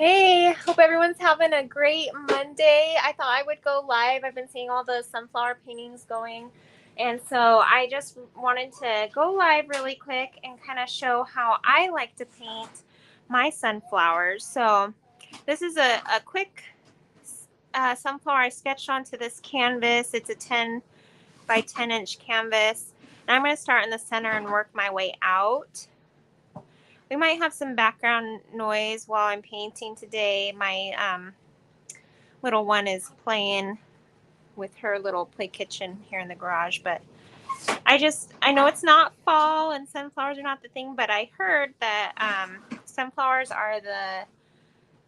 Hey, hope everyone's having a great Monday. I thought I would go live. I've been seeing all the sunflower paintings going. And so I just wanted to go live really quick and kind of show how I like to paint my sunflowers. So this is a quick sunflower I sketched onto this canvas. It's a 10 by 10 inch canvas. And I'm going to start in the center and work my way out. We might have some background noise while I'm painting today. My little one is playing with her little play kitchen here in the garage, but I know it's not fall and sunflowers are not the thing, but I heard that sunflowers are the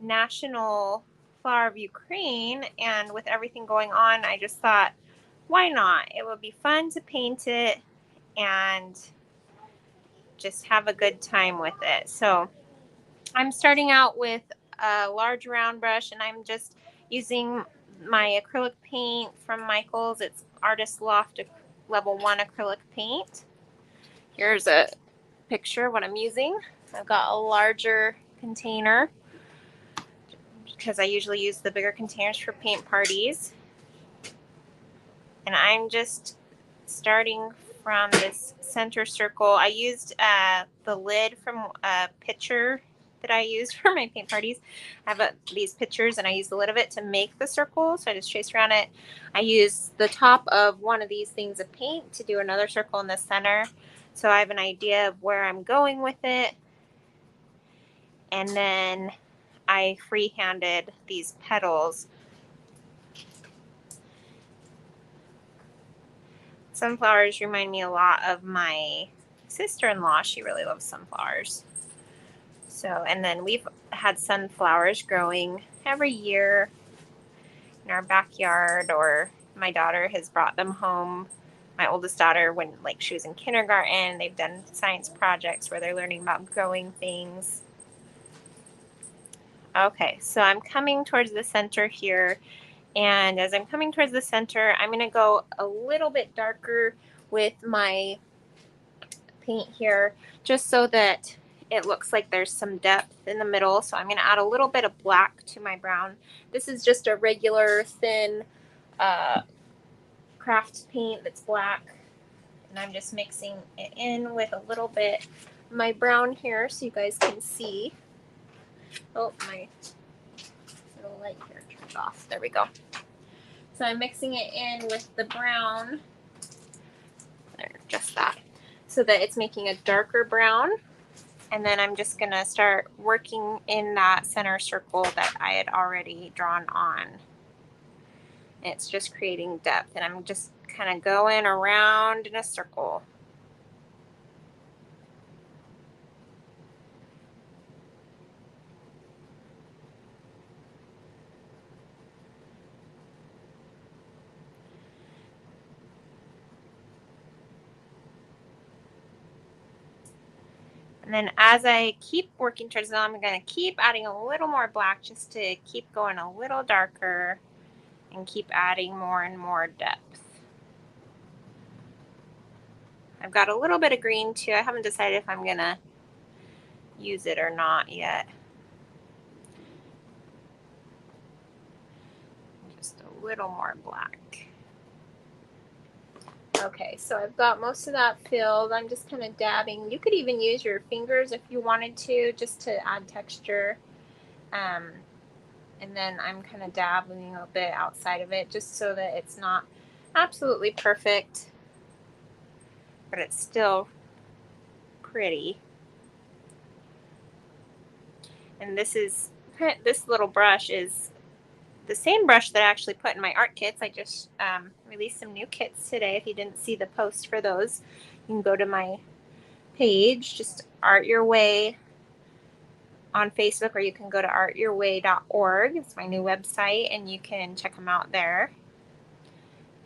national flower of Ukraine, and with everything going on, I just thought, why not? It would be fun to paint it and just have a good time with it. So I'm starting out with a large round brush, and I'm just using my acrylic paint from Michaels. It's Artist Loft Level 1 acrylic paint. Here's a picture of what I'm using. I've got a larger container because I usually use the bigger containers for paint parties. And I'm just starting from this center circle. I used the lid from a pitcher that I use for my paint parties. I have these pictures, and I use the lid of it to make the circle. So I just trace around it. I use the top of one of these things of paint to do another circle in the center. So I have an idea of where I'm going with it. And then I free-handed these petals. Sunflowers remind me a lot of my sister-in-law. She really loves sunflowers. So, and then we've had sunflowers growing every year in our backyard, or my daughter has brought them home. My oldest daughter, when she was in kindergarten, they've done science projects where they're learning about growing things. Okay, so I'm coming towards the center here, and as I'm coming towards the center, I'm going to go a little bit darker with my paint here, just so that it looks like there's some depth in the middle. So I'm going to add a little bit of black to my brown. This is just a regular thin craft paint that's black, and I'm just mixing it in with a little bit of my brown here so you guys can see. Oh, my little light here turned off. There we go. So I'm mixing it in with the brown, there, just that, so that it's making a darker brown. And then I'm just going to start working in that center circle that I had already drawn on. It's just creating depth, and I'm just kind of going around in a circle. And then as I keep working towards it, I'm going to keep adding a little more black just to keep going a little darker and keep adding more and more depth. I've got a little bit of green too. I haven't decided if I'm going to use it or not yet. Just a little more black. Okay, so I've got most of that filled. I'm just kind of dabbing. You could even use your fingers if you wanted to, just to add texture. And then I'm kind of dabbling a bit outside of it, just so that it's not absolutely perfect, but it's still pretty. And this little brush is the same brush that I actually put in my art kits. I just released some new kits today. If you didn't see the post for those, you can go to my page, just Art Your Way on Facebook, or you can go to artyourway.org. It's my new website, and you can check them out there.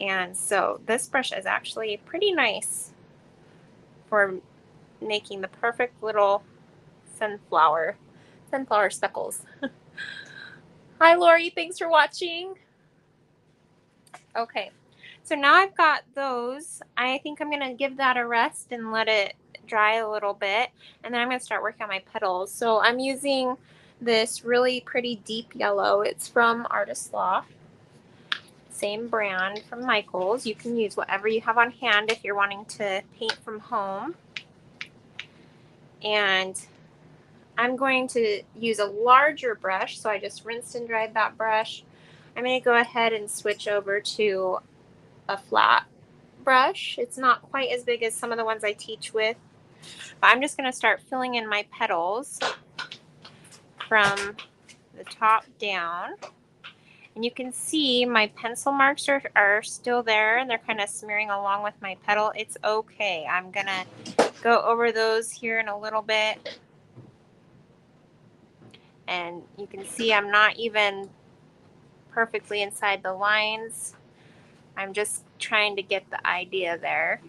And so this brush is actually pretty nice for making the perfect little sunflower speckles. Hi, Lori. Thanks for watching. Okay, so now I've got those. I think I'm going to give that a rest and let it dry a little bit, and then I'm going to start working on my petals. So I'm using this really pretty deep yellow. It's from Artist Loft. Same brand from Michaels. You can use whatever you have on hand if you're wanting to paint from home. And I'm going to use a larger brush, so I just rinsed and dried that brush. I'm going to go ahead and switch over to a flat brush. It's not quite as big as some of the ones I teach with, but I'm just going to start filling in my petals from the top down. And you can see my pencil marks are still there, and they're kind of smearing along with my petal. It's okay. I'm going to go over those here in a little bit. And you can see I'm not even perfectly inside the lines. I'm just trying to get the idea there.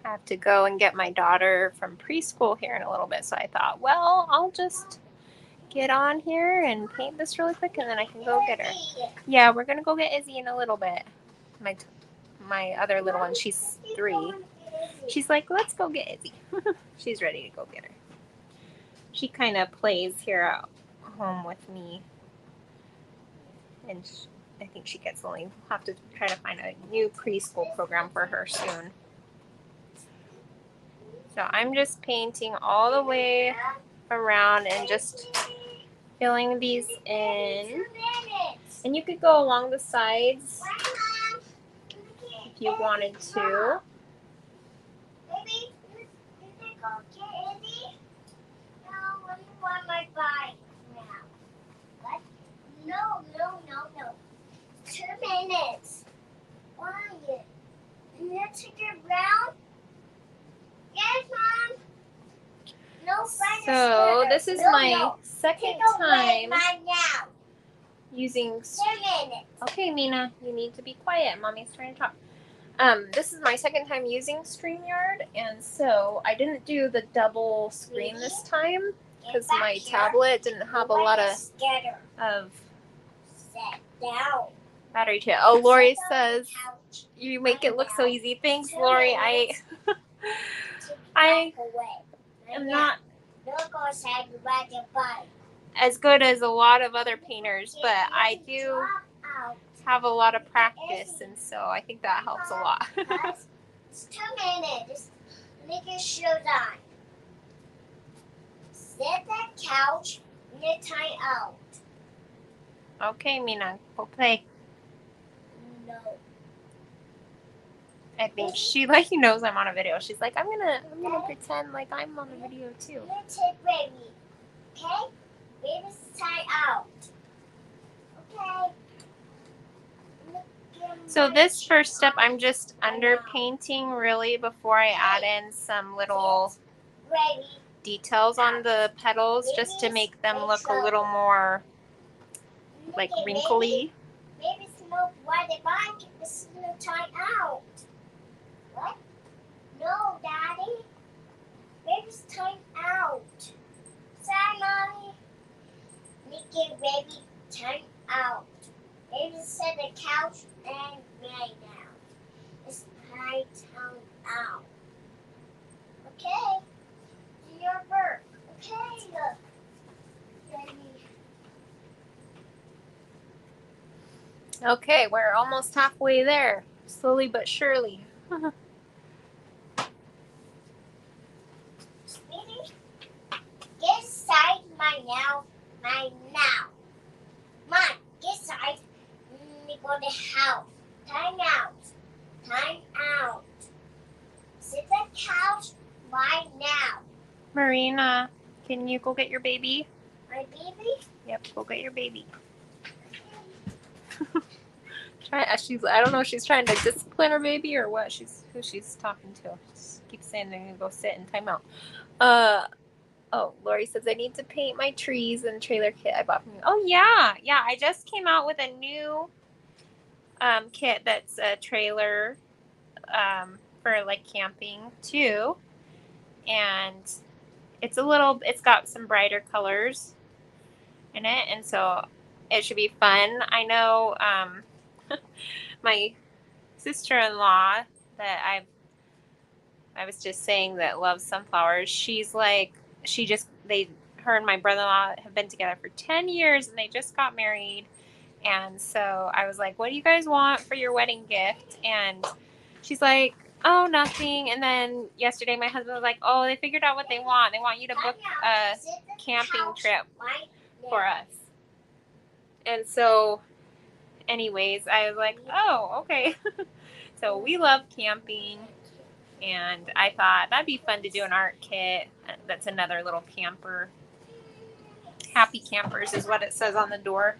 I have to go and get my daughter from preschool here in a little bit, so I thought, well, I'll just get on here and paint this really quick, and then I can go get her. Yeah, we're gonna go get Izzy in a little bit. My other little one, she's 3. She's like, let's go get Izzy. She's ready to go get her. She kind of plays here at home with me, and I think she gets lonely. We'll have to try to find a new preschool program for her soon. So I'm just painting all the way around and just filling these in. And you could go along the sides if you wanted to. Maybe you can go get Izzy. No, let me ride my bike now. What? No. 2 minutes. Quiet. And let's take it round. Yes, Mom. No, So this is my second time right now. using. 2 minutes. Okay, Mina, you need to be quiet. Mommy's trying to talk. This is my second time using StreamYard, and so I didn't do the double screen this time because my tablet didn't have a lot of Sit down. battery to it. Oh, Lori says you make it look so easy. Thanks, Lori. I am not as good as a lot of other painters, but I do have a lot of practice, and so I think that helps a lot. It's 2 minutes. Make your shoes on. Sit that couch and get time out. Okay, Mina, go play. No. I think she knows I'm on a video. She's like, I'm gonna pretend like I'm on a video too. Let's take baby. Okay? Baby's time out. Okay. So this first step, I'm just underpainting really before I add in some little details on the petals, just to make them look a little more like wrinkly. Baby's no why the bike is no time out. What? No, Daddy. Baby's time out. Sorry, Mommy. Make it baby time out. Baby sit the couch and lay down. It's time out. Okay? Do your work. Okay, look. Baby. Okay, we're almost halfway there. Slowly but surely. Sweetie, get inside my now. Mom, get inside. We go to the house. Time out. Sit the couch right now. Marina, can you go get your baby? My baby? Yep, go get your baby. I don't know if she's trying to discipline her baby or what. Who she's talking to. Just keeps saying they're gonna go sit and time out. Oh, Lori says I need to paint my trees and trailer kit I bought from you. Oh yeah, I just came out with a new kit that's a trailer for like camping too, and it's got some brighter colors in it, and so it should be fun. I know my sister-in-law that I was just saying that loves sunflowers. She's like, her and my brother-in-law have been together for 10 years and they just got married. And so I was like, what do you guys want for your wedding gift? And she's like, oh, nothing. And then yesterday my husband was like, oh, they figured out what they want. They want you to book a camping trip for us. And so anyways, I was like, oh, okay. So we love camping. And I thought that'd be fun to do an art kit. That's another little camper. Happy Campers is what it says on the door.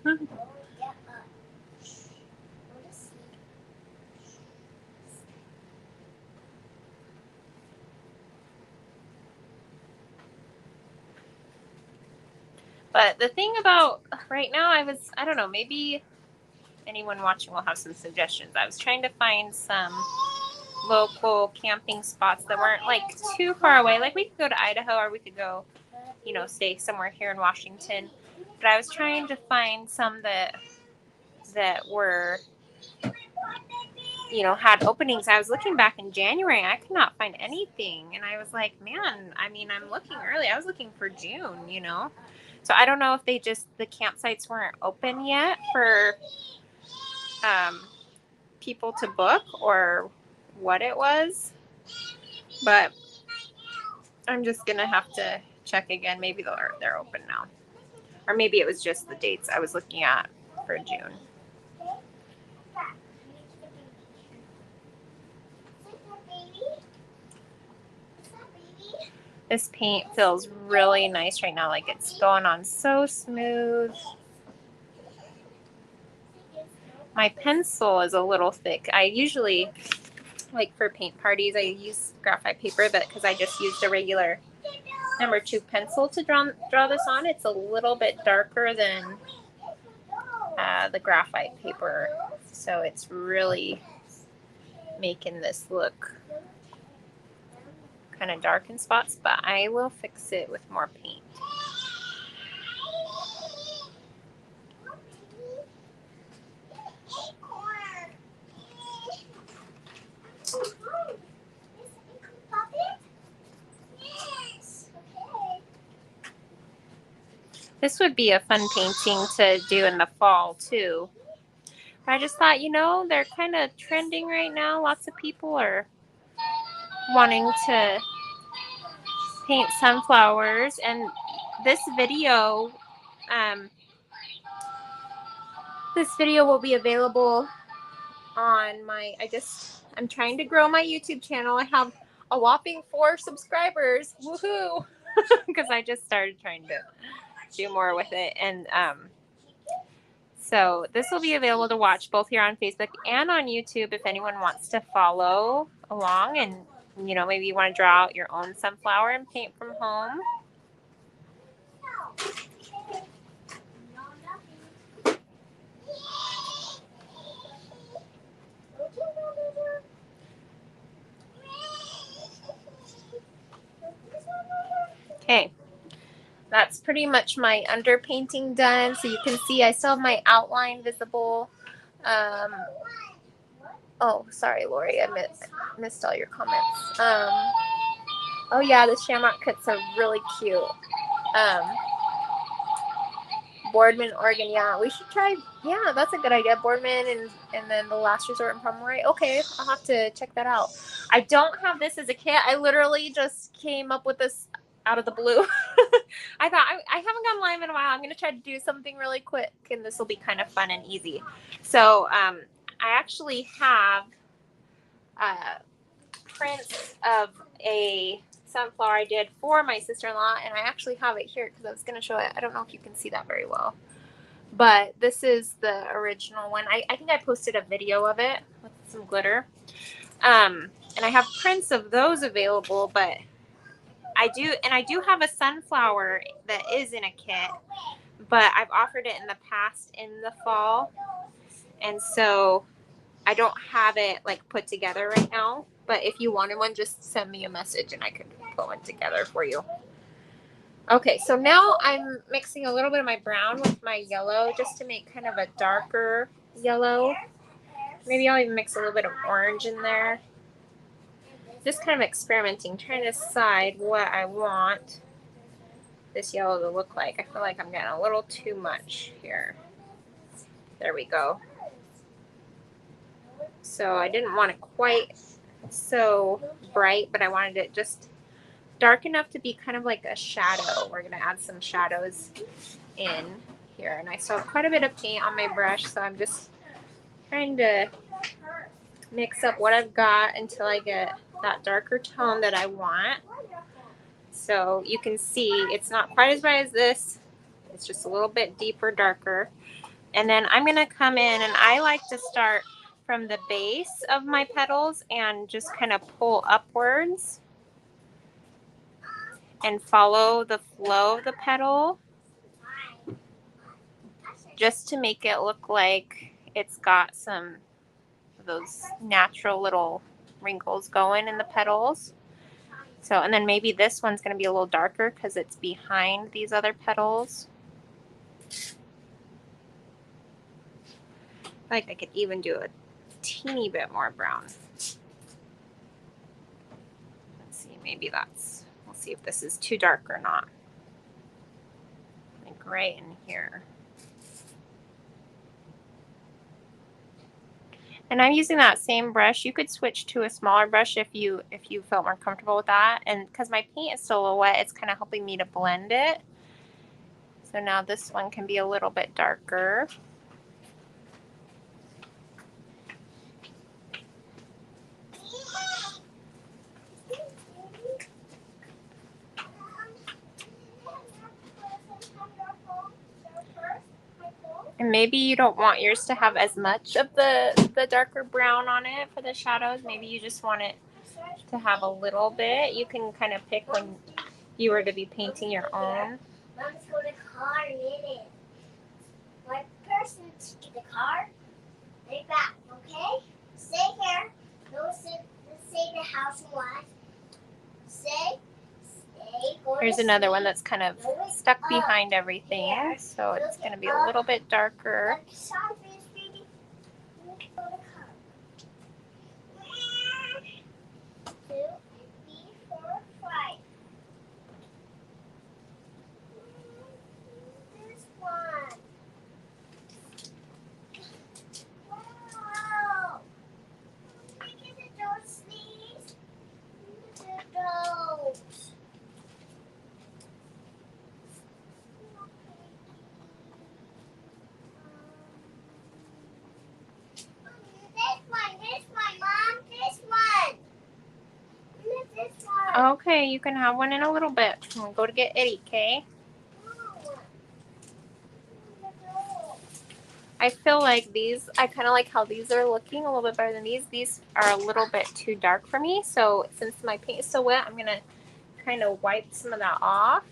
But the thing about right now, I don't know, maybe anyone watching will have some suggestions. I was trying to find some local camping spots that weren't like too far away. Like we could go to Idaho or we could go, stay somewhere here in Washington. But I was trying to find some that were, had openings. I was looking back in January and I could not find anything. And I was like, man, I mean, I'm looking early. I was looking for June, So I don't know if the campsites weren't open yet for people to book or what it was. But I'm just going to have to check again. Maybe they're open now. Or maybe it was just the dates I was looking at for June. This paint feels really nice right now. Like it's going on so smooth. My pencil is a little thick. I usually, like for paint parties, I use graphite paper, but because I just used a regular number 2 pencil to draw this on, it's a little bit darker than the graphite paper. So it's really making this look kind of dark in spots, but I will fix it with more paint. This would be a fun painting to do in the fall too. But I just thought, they're kind of trending right now. Lots of people are wanting to paint sunflowers, and this video will be available on I'm trying to grow my YouTube channel. I have a whopping 4 subscribers. Woohoo! Because I just started trying to do more with it, and so this will be available to watch both here on Facebook and on YouTube if anyone wants to follow along and maybe you want to draw out your own sunflower and paint from home. Okay, that's pretty much my underpainting done. So you can see I still have my outline visible. Oh, sorry, Lori, I missed all your comments. Oh yeah, the shamrock cuts are really cute. Boardman, Oregon. Yeah, we should try. Yeah, that's a good idea. Boardman and then the Last Resort in Pomeroy. Okay, I'll have to check that out. I don't have this as a kit. I literally just came up with this out of the blue. I thought I haven't gone live in a while. I'm gonna try to do something really quick, and this will be kind of fun and easy. So I actually have prints of a sunflower I did for my sister-in-law, and I actually have it here because I was going to show it. I don't know if you can see that very well, but this is the original one. I think I posted a video of it with some glitter, and I have prints of those available, but I do have a sunflower that is in a kit, but I've offered it in the past in the fall, and so I don't have it like put together right now, but if you wanted one, just send me a message and I could put one together for you. Okay, so now I'm mixing a little bit of my brown with my yellow just to make kind of a darker yellow. Maybe I'll even mix a little bit of orange in there. Just kind of experimenting, trying to decide what I want this yellow to look like. I feel like I'm getting a little too much here. There we go. So I didn't want it quite so bright, but I wanted it just dark enough to be kind of like a shadow. We're gonna add some shadows in here, and I still have quite a bit of paint on my brush, so I'm just trying to mix up what I've got until I get that darker tone that I want. So you can see it's not quite as bright as this, it's just a little bit deeper, darker. And then I'm gonna come in, and I like to start from the base of my petals and just kind of pull upwards and follow the flow of the petal just to make it look like it's got some of those natural little wrinkles going in the petals. So, and then maybe this one's going to be a little darker because it's behind these other petals. Like I could even do a teeny bit more brown. Let's see, maybe that's, we'll see if this is too dark or not. Like right in here. And I'm using that same brush. You could switch to a smaller brush if you felt more comfortable with that. And because my paint is still a little wet, it's kind of helping me to blend it. So now this one can be a little bit darker. And maybe you don't want yours to have as much of the darker brown on it for the shadows. Maybe you just want it to have a little bit. You can kind of pick when you were to be painting your own. Mom's going to car in it. One person to the car. Right back, okay? Stay here. Don't say the house what. Stay. Here's another one that's kind of stuck behind everything, so it's going to be a little bit darker. 2, 3, 4, 5. This one. Wow. Look at those sleeves. Look at those. This one, Mom. This one. Look at this one. Okay, you can have one in a little bit. I'm going to go to get Eddie, okay? I feel like these, I kind of like how these are looking a little bit better than these. These are a little bit too dark for me. So since my paint is so wet, I'm going to kind of wipe some of that off.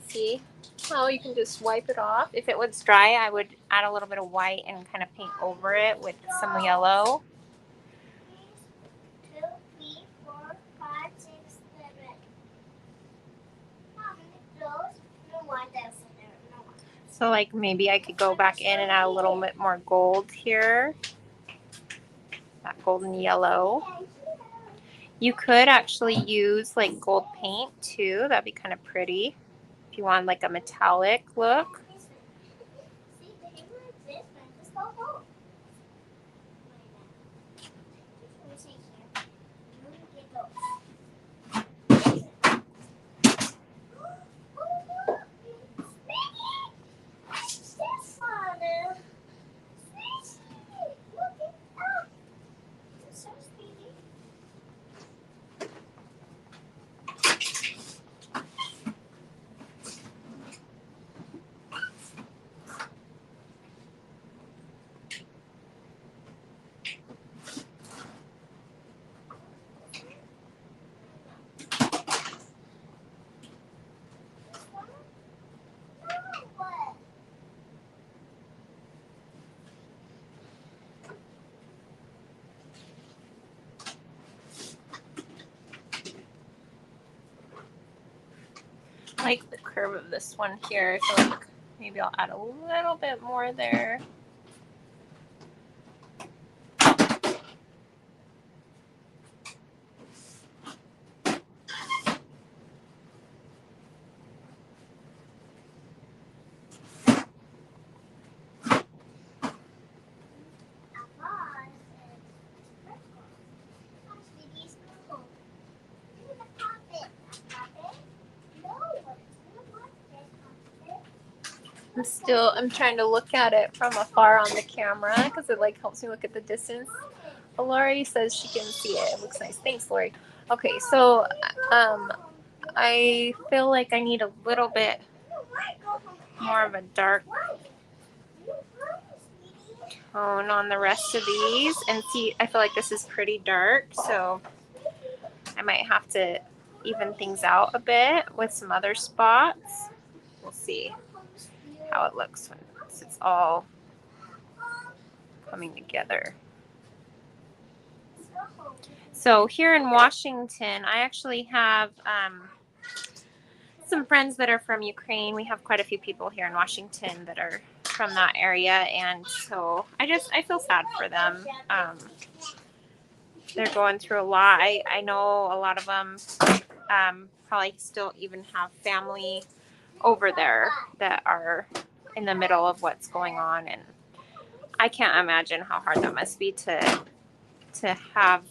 See? Well, you can just wipe it off. If it was dry, I would add a little bit of white and kind of paint over it with some yellow. 2, 3, 4, 5, 6, 7. Mom, those? No one does there. No one. So like maybe I could go back in and add a little bit more gold here. That golden yellow. You could actually use like gold paint too. That'd be kind of pretty. If you want like a metallic look. See, the hammer is this one. Just go home. Let me see here. Let me get those. Oh, look. Speedy. This one. Speedy. Look at that. This is so speedy. curve of this one here. I feel like maybe I'll add a little bit more there. I'm trying to look at it from afar on the camera because it like helps me look at the distance. Lori says she can see it. It looks nice. Thanks, Lori. Okay, so I feel like I need a little bit more of a dark tone on the rest of these. And see, I feel like this is pretty dark, so I might have to even things out a bit with some other spots. We'll see how it looks once it's all coming together. So here in Washington, I actually have some friends that are from Ukraine. We have quite a few people here in Washington that are from that area, and so I feel sad for them. They're going through a lot. I know a lot of them probably still even have family over there that are in the middle of what's going on, and I can't imagine how hard that must be to have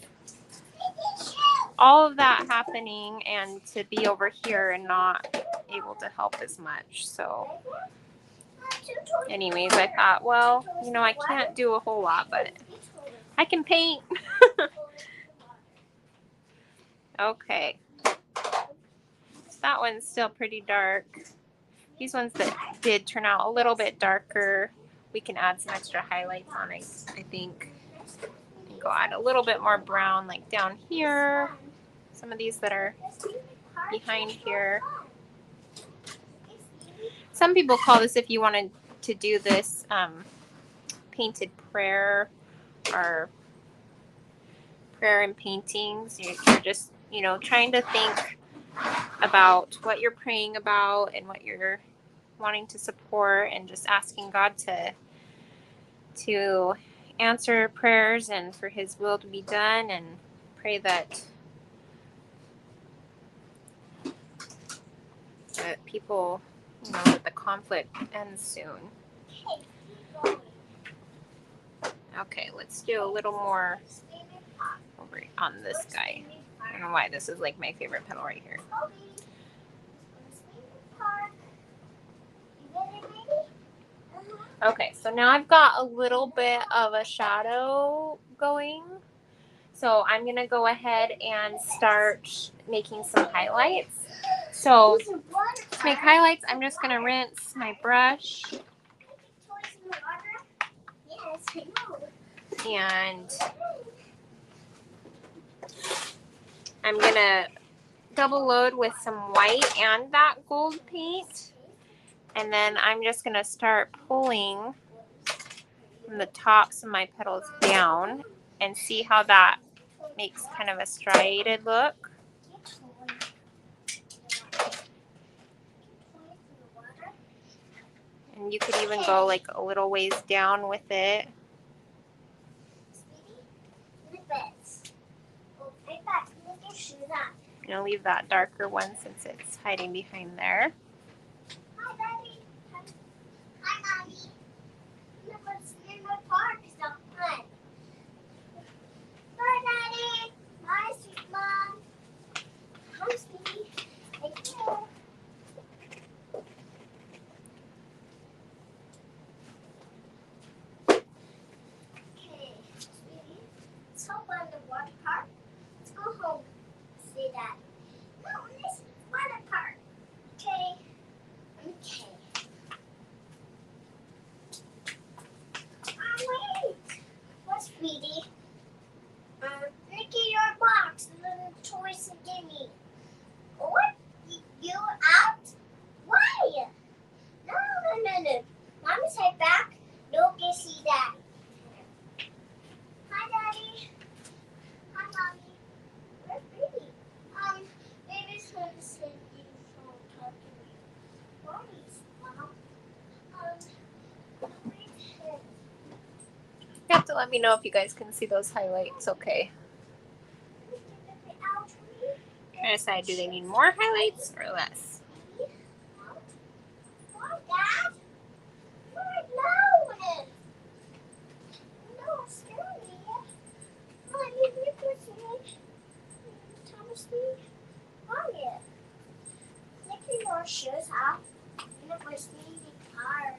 all of that happening and to be over here and not able to help as much. So anyways, I thought, well, you know, I can't do a whole lot, but I can paint. Okay. That one's still pretty dark. These ones that did turn out a little bit darker, we can add some extra highlights on, I think. And go add a little bit more brown, like down here. Some of these that are behind here. Some people call this, if you wanted to do this painted prayer or prayer and paintings. You're just, you know, trying to think about what you're praying about and what you're wanting to support, and just asking God to answer prayers and for His will to be done, and pray that people, you know, that the conflict ends soon. Okay, let's do a little more over on this guy. I don't know why this is like my favorite petal right here. Okay, so now I've got a little bit of a shadow going. So I'm going to go ahead and start making some highlights. So to make highlights, I'm just going to rinse my brush. And I'm going to double load with some white and that gold paint. And then I'm just going to start pulling from the tops of my petals down and see how that makes kind of a striated look. And you could even go like a little ways down with it. I'm going to leave that darker one since it's hiding behind there. Hi, Daddy. Hi, Daddy. Look what's in my park. It's not fun. Bye, Daddy. Bye, sweet mom. Hi, sweetie. Thank you. Okay, sweetie. Let's hop on the water park. Let's go home. Say that. No, this water park. Okay. Okay. Wait. What's sweetie? Look at your box, the little toys you gave me. What? You out? Why? No. Mommy's head back. No, get see Daddy. Hi, Daddy. Hi, Mommy. Where's Baby? Baby's going to sleep. You don't talk to me. You have to let me know if you guys can see those highlights. Okay. I decide, do they need more highlights or less? Shoes off. And it was really hard.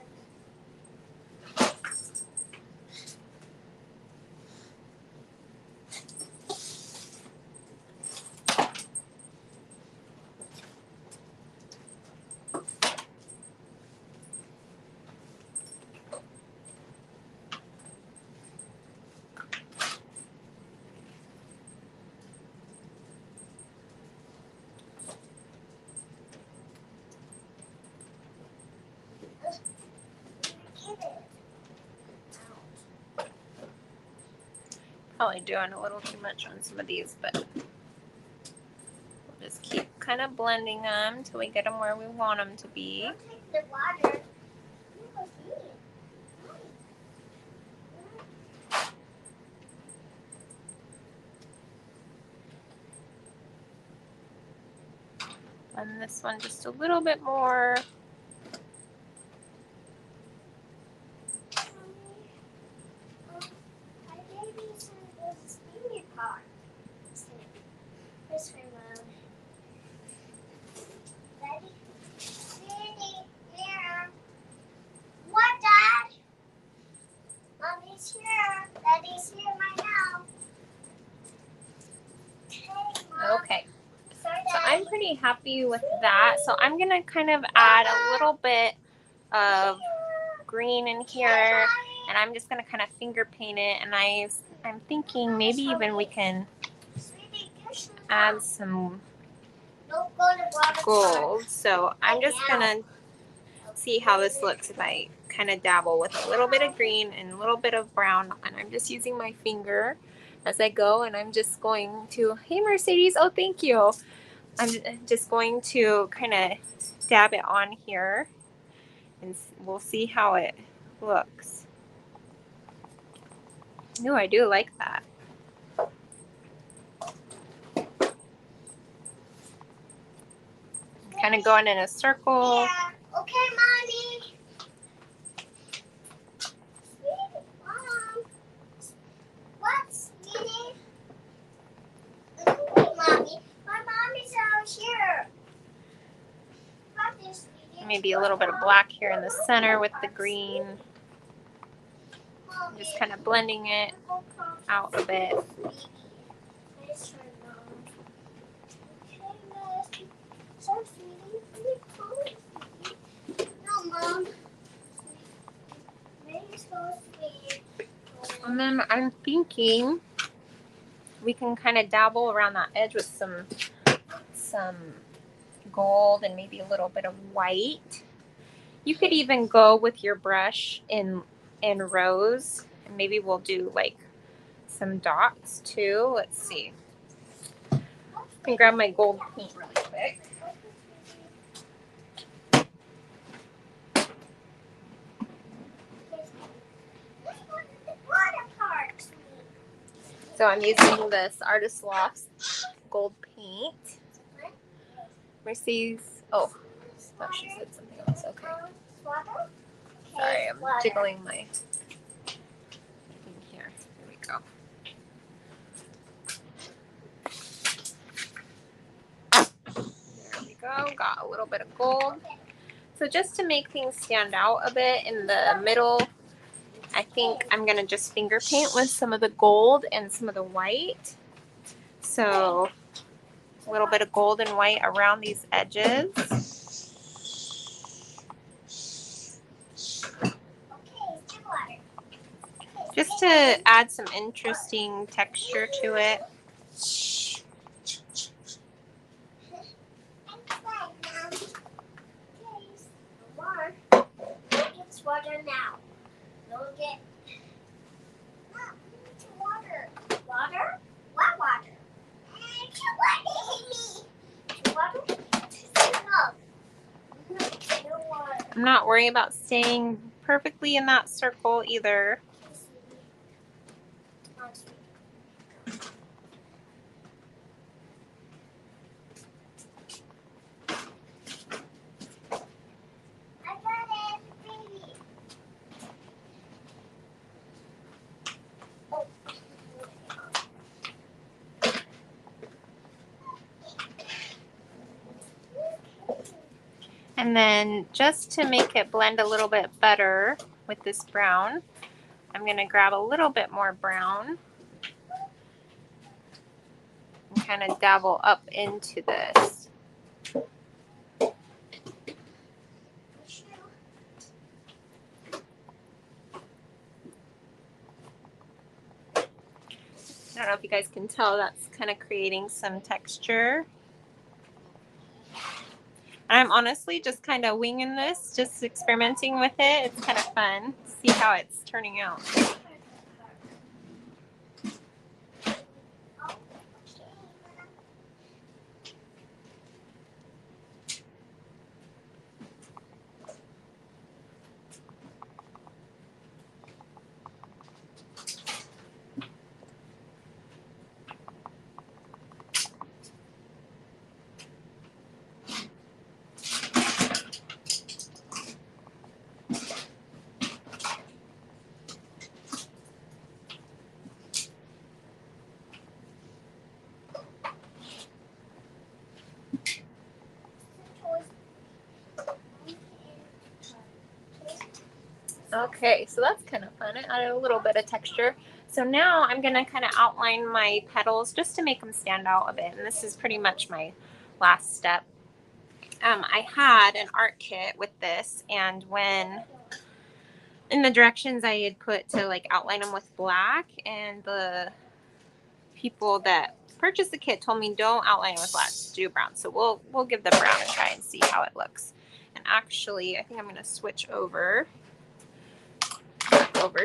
Probably doing a little too much on some of these, but we'll just keep kind of blending them until we get them where we want them to be. Don't take the water. And this one just a little bit more. What, Dad? Mommy's here. Daddy's here right now. Okay, Mom. Okay. Sorry, So Dad. I'm pretty happy with that. So I'm going to kind of add a little bit of green in here. And I'm just going to kind of finger paint it. And I'm thinking maybe even we can add some Don't go to water park. gold. So I'm just going to see how this looks if I kind of dabble with a little bit of green and a little bit of brown. And I'm just using my finger as I go. And I'm just going to, hey Mercedes, oh thank you. I'm just going to kind of dab it on here and we'll see how it looks. No, I do like that. Kind of going in a circle. Yeah. Okay, Mommy. Sweetie, Mom. What, sweetie? Ooh, Mommy. My mommy's out here. What is, sweetie? Maybe a little bit of black here in the center with the green. I'm just kind of blending it out a bit. No, Mom. And then I'm thinking we can kind of dabble around that edge with some gold and maybe a little bit of white. You could even go with your brush in rose, and maybe we'll do like some dots too. Let's see. I can grab my gold paint really quick. So I'm using this Artist Loft gold paint. Mercedes. Oh, I thought she said something else. Okay. Sorry, I'm jiggling my thing here. Here we go. There we go. Got a little bit of gold. So just to make things stand out a bit in the middle, I think I'm going to just finger paint with some of the gold and some of the white. So a little bit of gold and white around these edges. Just to add some interesting texture to it. Water now. Don't get. Mom, we need some water. Water? What water? Water? No water. I'm not worrying about staying perfectly in that circle either. And then just to make it blend a little bit better with this brown, I'm going to grab a little bit more brown and kind of dabble up into this. I don't know if you guys can tell, that's kind of creating some texture. I'm honestly just kind of winging this, just experimenting with it. It's kind of fun to see how it's turning out. Okay, so that's kind of fun. It added a little bit of texture. So now I'm going to kind of outline my petals just to make them stand out a bit. And this is pretty much my last step. I had an art kit with this, and when in the directions I had put to like outline them with black, and the people that purchased the kit told me don't outline it with black, do brown. So we'll give the brown a try and see how it looks. And actually, I think I'm going to switch over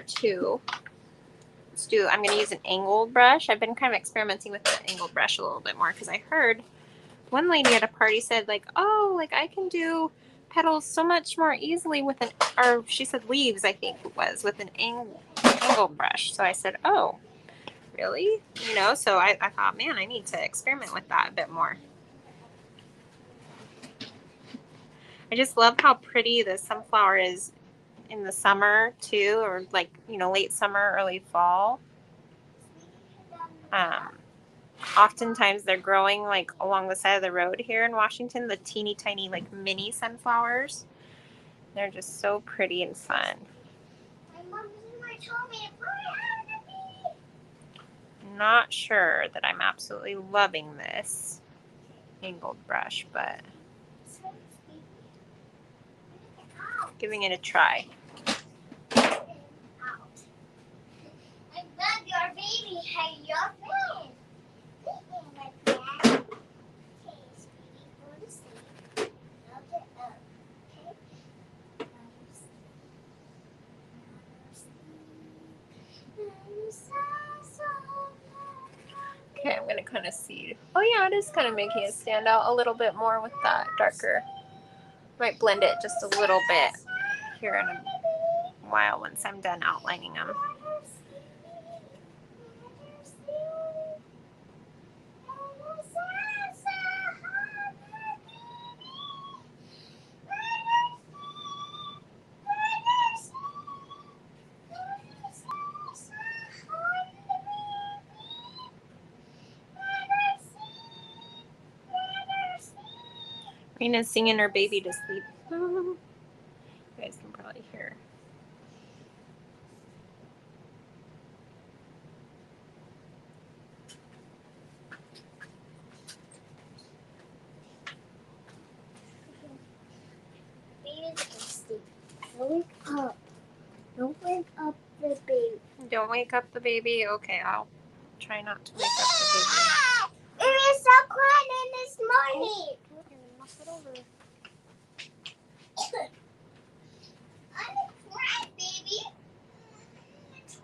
to, I'm going to use an angled brush. I've been kind of experimenting with the angled brush a little bit more because I heard one lady at a party said like, oh, like I can do petals so much more easily with an, or she said leaves, I think it was, with an angled brush. So I said, oh, really? You know, so I thought, man, I need to experiment with that a bit more. I just love how pretty the sunflower is in the summer too, or like, you know, late summer, early fall. Oftentimes they're growing like along the side of the road here in Washington, the teeny tiny like mini sunflowers. They're just so pretty and fun. Not sure that I'm absolutely loving this angled brush, but giving it a try. I love your baby. Hey, your friend. Okay, I'm going to kind of see. Oh yeah, it is kind of making it stand out a little bit more with that darker. Might blend it just a little bit here in a while once I'm done outlining them. Rena's singing her baby to sleep. You guys can probably hear. Wake up. Don't wake up the baby. Don't wake up the baby? Okay, I'll try not to wake up the baby. It is so quiet this morning. You're gonna knock it over. I'm a quiet baby. Toys.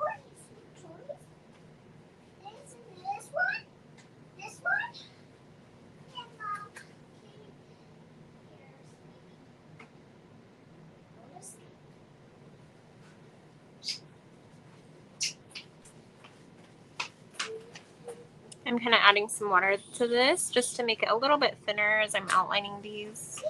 This one? This one? Yeah, Mom. I'm kind of adding some water to this just to make it a little bit thinner as I'm outlining these.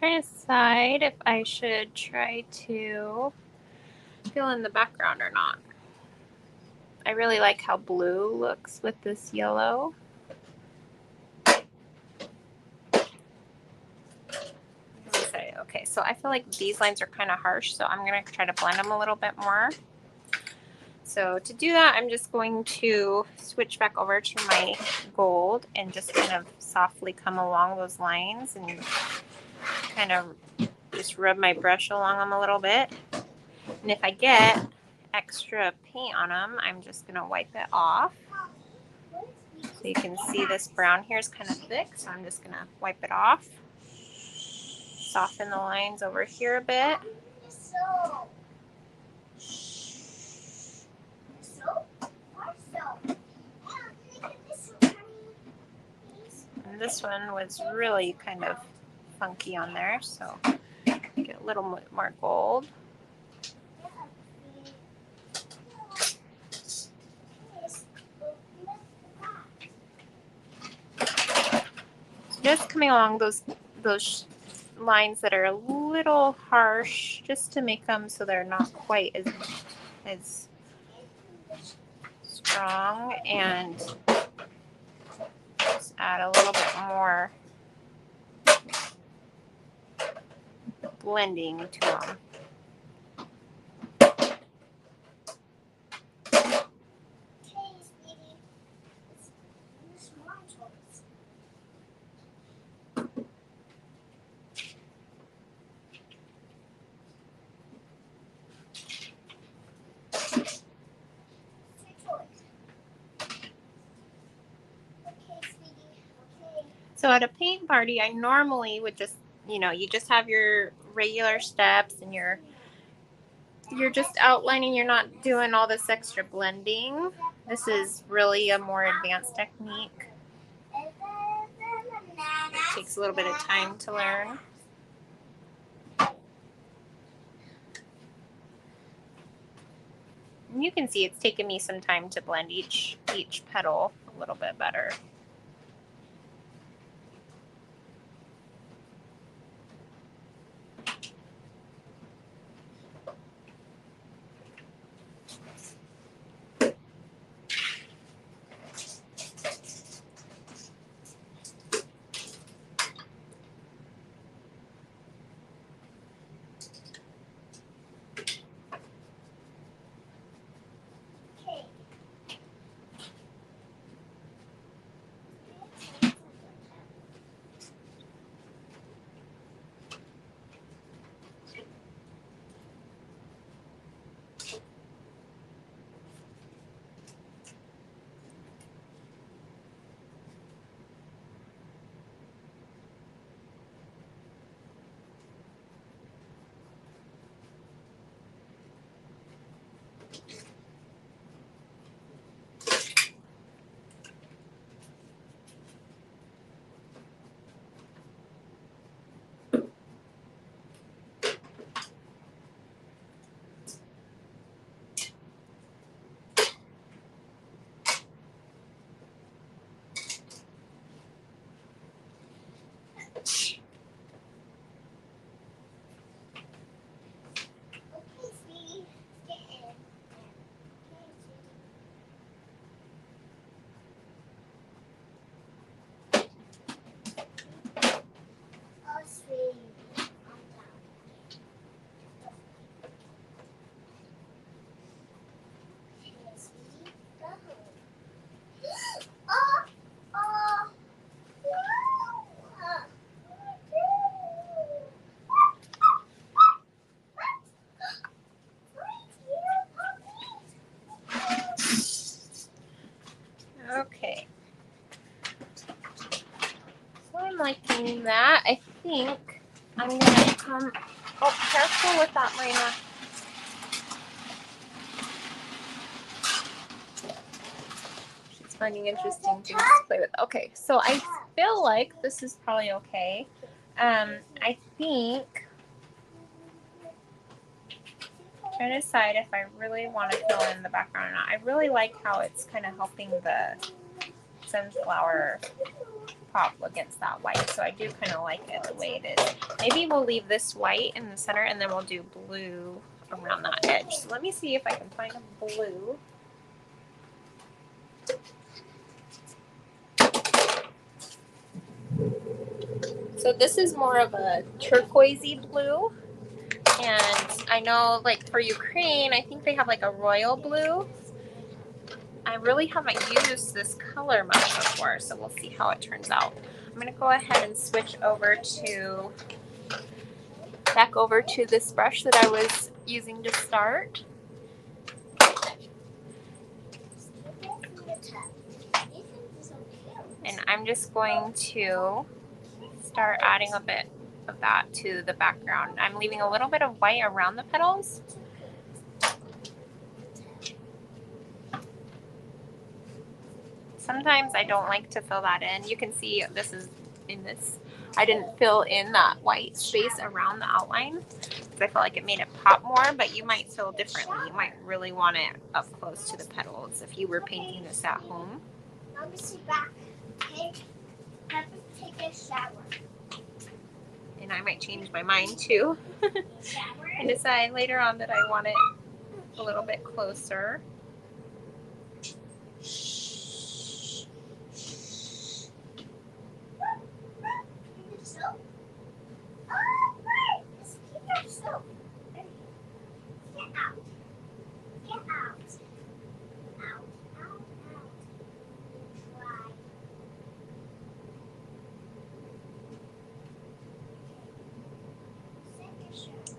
trying to decide if I should try to fill in the background or not. I really like how blue looks with this yellow. Okay, so I feel like these lines are kind of harsh, so I'm going to try to blend them a little bit more. So to do that, I'm just going to switch back over to my gold and just kind of softly come along those lines and kind of just rub my brush along them a little bit. And if I get extra paint on them, I'm just going to wipe it off. So you can see this brown here is kind of thick, so I'm just going to wipe it off. Soften the lines over here a bit. And this one was really kind of funky on there, so get a little more gold. Just coming along those lines that are a little harsh, just to make them so they're not quite as strong, and just add a little bit more blending to them. So at a paint party, I normally would just, you just have your regular steps and you're just outlining, you're not doing all this extra blending. This is really a more advanced technique. It takes a little bit of time to learn. And you can see it's taken me some time to blend each petal a little bit better. Okay. So I'm liking that. I think I'm going to come... Oh, careful with that, Lena. She's finding interesting things to play with. Okay, so I feel like this is probably okay. I think... I'm trying to decide if I really want to fill in the background or not. I really like how it's kind of helping sunflower pop against that white. So I do kind of like it the way it is. Maybe we'll leave this white in the center and then we'll do blue around that edge. So let me see if I can find a blue. So this is more of a turquoisey blue. And I know, like, for Ukraine, I think they have like a royal blue. I really haven't used this color much before, so we'll see how it turns out. I'm gonna go ahead and switch over to back over to this brush that I was using to start. And I'm just going to start adding a bit of that to the background. I'm leaving a little bit of white around the petals. Sometimes I don't like to fill that in. You can see this is in this. I didn't fill in that white space around the outline because I felt like it made it pop more, but you might feel differently. You might really want it up close to the petals if you were painting this at home. Let me see back. Okay. Have to take a shower. And I might change my mind too and decide later on that I want it a little bit closer.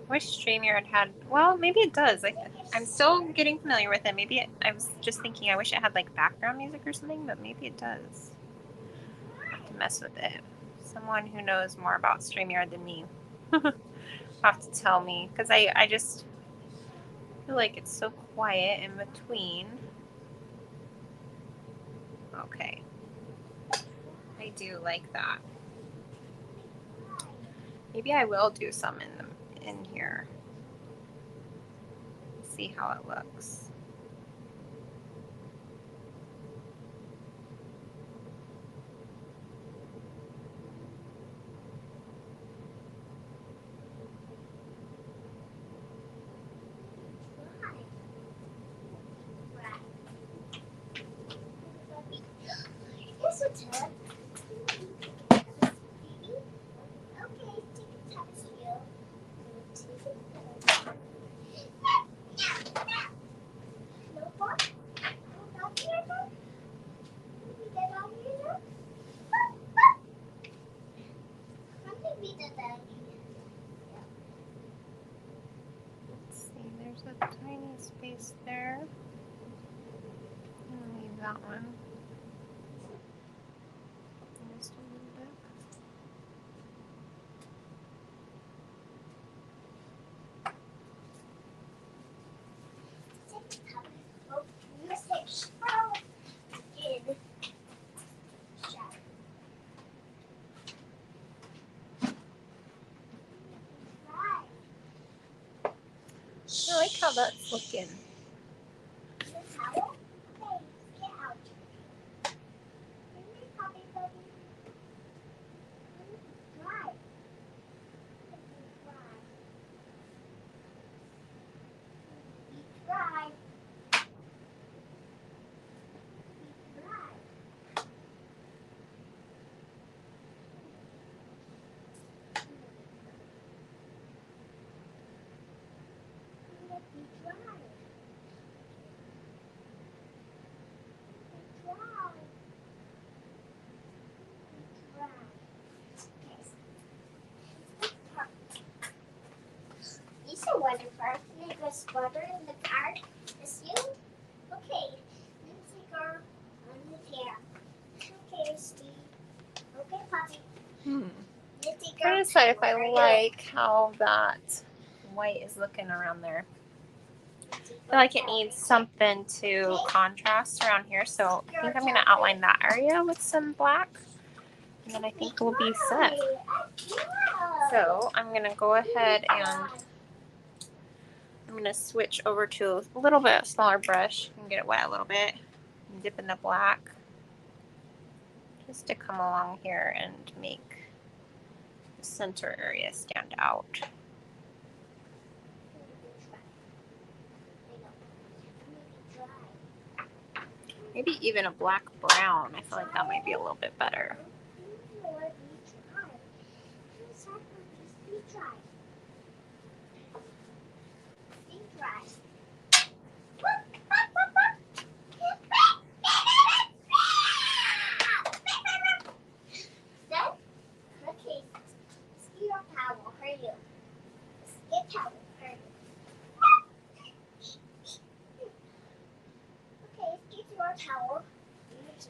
I wish StreamYard had, well, maybe it does. Like, I'm still getting familiar with it. Maybe I was just thinking I wish it had like background music or something, but maybe it does. I have to mess with it. Someone who knows more about StreamYard than me have to tell me, because I just feel like it's so quiet in between. Okay. I do like that. Maybe I will do some in here. See how it looks. Yes, it's her. Let's see, there's a tiny space there. I'll leave that one. Just a little bit. I like how that's looking. These are wonderful. Make us butter in the card. Is you? Okay. Let's take our on the hair. Okay, Steve. Okay, Poppy. Let's take I'm trying to decide if I like how that white is looking around there. I feel like it needs something to contrast around here, so I think I'm going to outline that area with some black, and then I think we'll be set. So I'm going to go ahead and I'm going to switch over to a little bit smaller brush and get it wet a little bit and dip in the black. just to come along here and make the center area stand out. Maybe even a black brown. I feel like that might be a little bit better.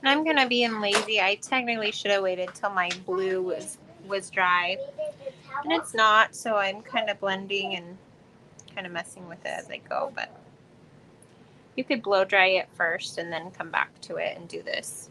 And I'm gonna be lazy. I technically should have waited till my blue was dry, and it's not. So I'm kind of blending and kind of messing with it as I go. But you could blow dry it first and then come back to it and do this.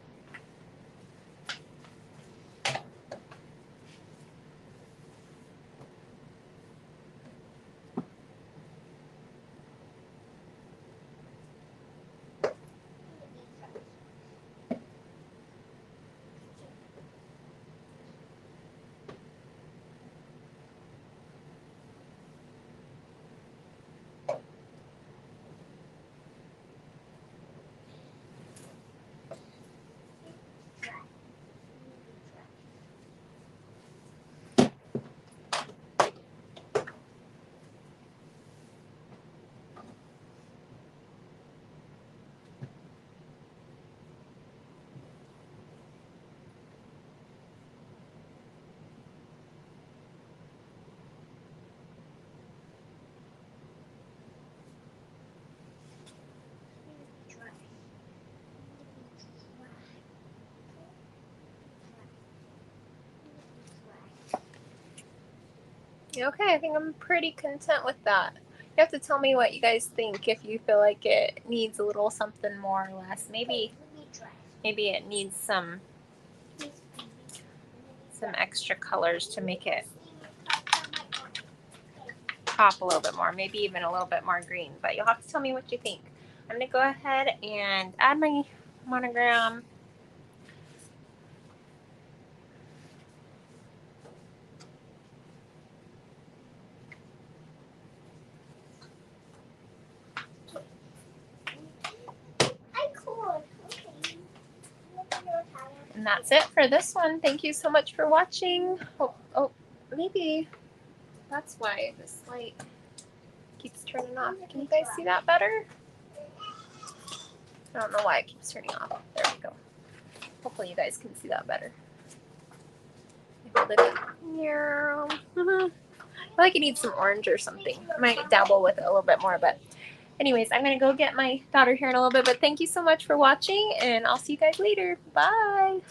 Okay, I think I'm pretty content with that. You have to tell me what you guys think, if you feel like it needs a little something more or less. Maybe it needs some extra colors to make it pop a little bit more. Maybe even a little bit more green, but you'll have to tell me what you think. I'm gonna go ahead and add my monogram. And that's it for this one. Thank you so much for watching. Oh, maybe that's why this light keeps turning off. Can you guys see that better? I don't know why it keeps turning off. There we go. Hopefully you guys can see that better. Hold it up. Yeah. I feel like it needs some orange or something. I might dabble with it a little bit more, but anyways, I'm going to go get my daughter here in a little bit. But thank you so much for watching, and I'll see you guys later. Bye.